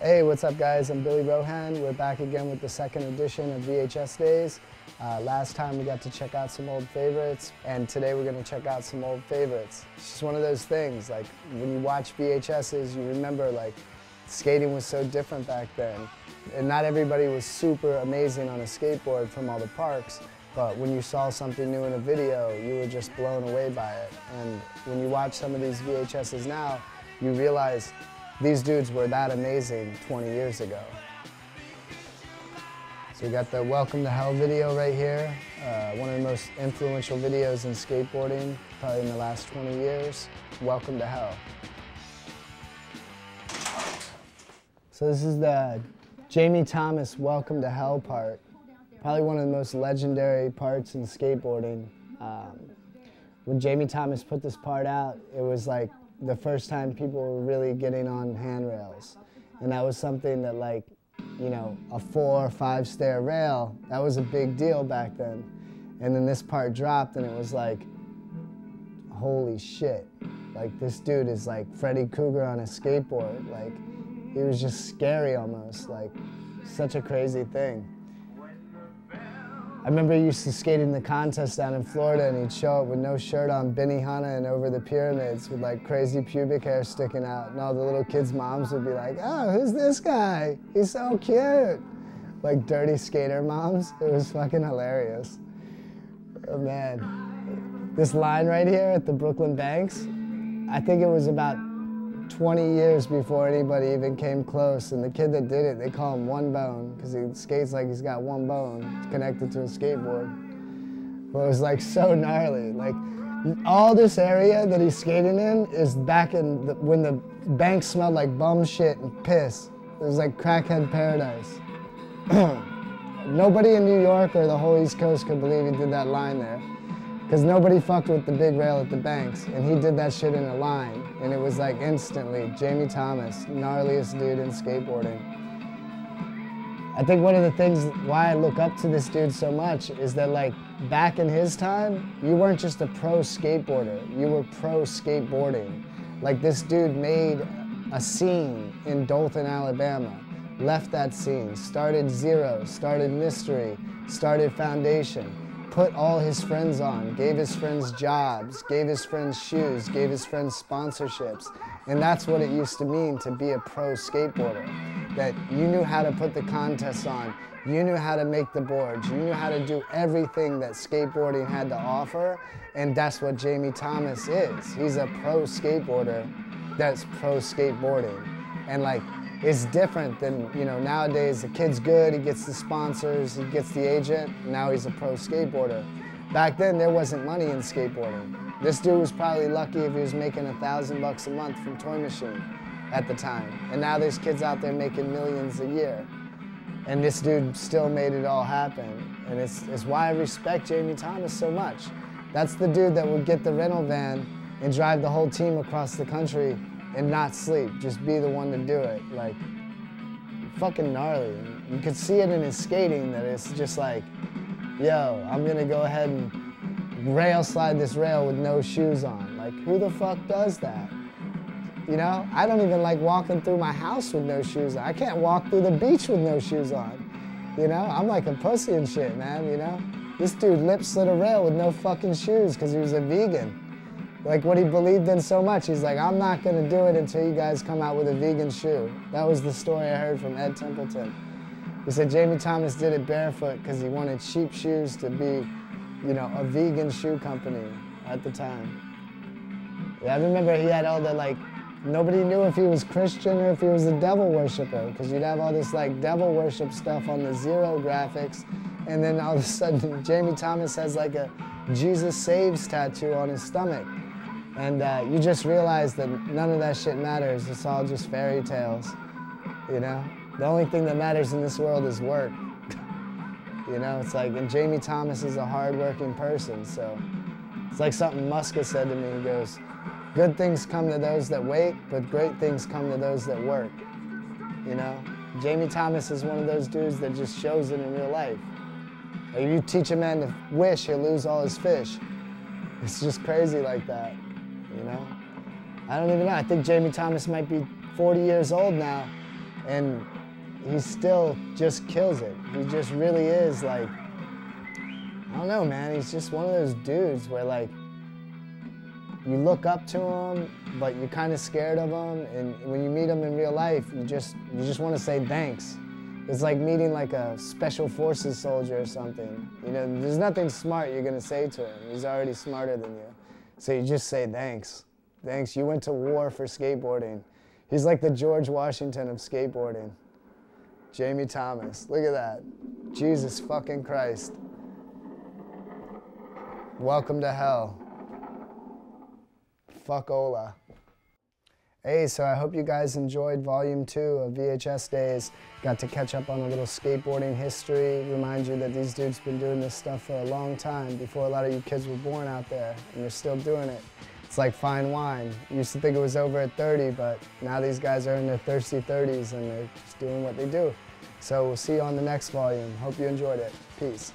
Hey, what's up guys? I'm Billy Rohan. We're back again with the second edition of VHS Days. Last time we got to check out some old favorites, and today we're going to check out some old favorites. It's just one of those things, like when you watch VHSs, you remember like skating was so different back then. And not everybody was super amazing on a skateboard from all the parks, but when you saw something new in a video, you were just blown away by it. And when you watch some of these VHSs now, you realize these dudes were that amazing 20 years ago. So we got the Welcome to Hell video right here, one of the most influential videos in skateboarding, probably in the last 20 years. Welcome to Hell. So this is the Jamie Thomas Welcome to Hell part, probably one of the most legendary parts in skateboarding. When Jamie Thomas put this part out, it was like the first time people were really getting on handrails. And that was something that, like, you know, a 4 or 5 stair rail, that was a big deal back then. And then this part dropped and it was like, holy shit. Like, this dude is like Freddy Krueger on a skateboard. Like, he was just scary almost, like such a crazy thing. I remember he used to skate in the contest down in Florida and he'd show up with no shirt on, Benihana and over the pyramids with like crazy pubic hair sticking out, and all the little kids' moms would be like, oh, who's this guy? He's so cute. Like dirty skater moms. It was fucking hilarious. Oh man. This line right here at the Brooklyn Banks, I think it was about 20 years before anybody even came close, and the kid that did it, they call him One Bone, because he skates like he's got one bone connected to a skateboard. But it was like so gnarly. Like, all this area that he's skating in is back in when the bank smelled like bum shit and piss. It was like crackhead paradise. Nobody in New York or the whole East Coast could believe he did that line there, because nobody fucked with the big rail at the banks, and he did that shit in a line, and it was like instantly, Jamie Thomas, gnarliest dude in skateboarding. I think one of the things why I look up to this dude so much is that, like, back in his time, you weren't just a pro skateboarder, you were pro skateboarding. Like, this dude made a scene in Dothan, Alabama, left that scene, started Zero, started Mystery, started Foundation, put all his friends on, gave his friends jobs, gave his friends shoes, gave his friends sponsorships. And that's what it used to mean to be a pro skateboarder. That you knew how to put the contests on, you knew how to make the boards, you knew how to do everything that skateboarding had to offer, and that's what Jamie Thomas is. He's a pro skateboarder that's pro skateboarding. And like, it's different than, you know, nowadays the kid's good, he gets the sponsors, he gets the agent, now he's a pro skateboarder. Back then there wasn't money in skateboarding. This dude was probably lucky if he was making $1,000 a month from Toy Machine at the time. And now there's kids out there making millions a year. And this dude still made it all happen. And it's why I respect Jamie Thomas so much. That's the dude that would get the rental van and drive the whole team across the country and not sleep, just be the one to do it. Like, fucking gnarly. You could see it in his skating that it's just like, yo, I'm gonna go ahead and rail slide this rail with no shoes on. Like, who the fuck does that? You know, I don't even like walking through my house with no shoes on. I can't walk through the beach with no shoes on. You know, I'm like a pussy and shit, man, you know? This dude lip slid a rail with no fucking shoes because he was a vegan. Like, what he believed in so much, he's like, I'm not gonna do it until you guys come out with a vegan shoe. That was the story I heard from Ed Templeton. He said Jamie Thomas did it barefoot because he wanted cheap shoes to be, you know, a vegan shoe company at the time. Yeah, I remember he had all the, like, nobody knew if he was Christian or if he was a devil worshiper, because you'd have all this, like, devil worship stuff on the Zero graphics, and then all of a sudden Jamie Thomas has, like, a Jesus Saves tattoo on his stomach. And you just realize that none of that shit matters. It's all just fairy tales, you know? The only thing that matters in this world is work. You know, it's like, and Jamie Thomas is a hard-working person, so it's like something Muska said to me. He goes, good things come to those that wait, but great things come to those that work, you know? Jamie Thomas is one of those dudes that just shows it in real life. Like, if you teach a man to wish, he'll lose all his fish. It's just crazy like that. You know? I don't even know. I think Jamie Thomas might be 40 years old now. and he still just kills it. He just really is like, I don't know, man, he's just one of those dudes where like, you look up to him, but you're kind of scared of him, and when you meet him in real life, you just want to say thanks. It's like meeting like a special forces soldier or something. You know, there's nothing smart you're gonna say to him. He's already smarter than you. So you just say thanks. Thanks, you went to war for skateboarding. He's like the George Washington of skateboarding. Jamie Thomas, look at that. Jesus fucking Christ. Welcome to hell. Fuck Ola. Hey, so I hope you guys enjoyed Volume 2 of VHS Days. Got to catch up on a little skateboarding history, remind you that these dudes been doing this stuff for a long time, before a lot of you kids were born out there, and they're still doing it. It's like fine wine. You used to think it was over at 30, but now these guys are in their thirsty 30s and they're just doing what they do. So we'll see you on the next volume. Hope you enjoyed it. Peace.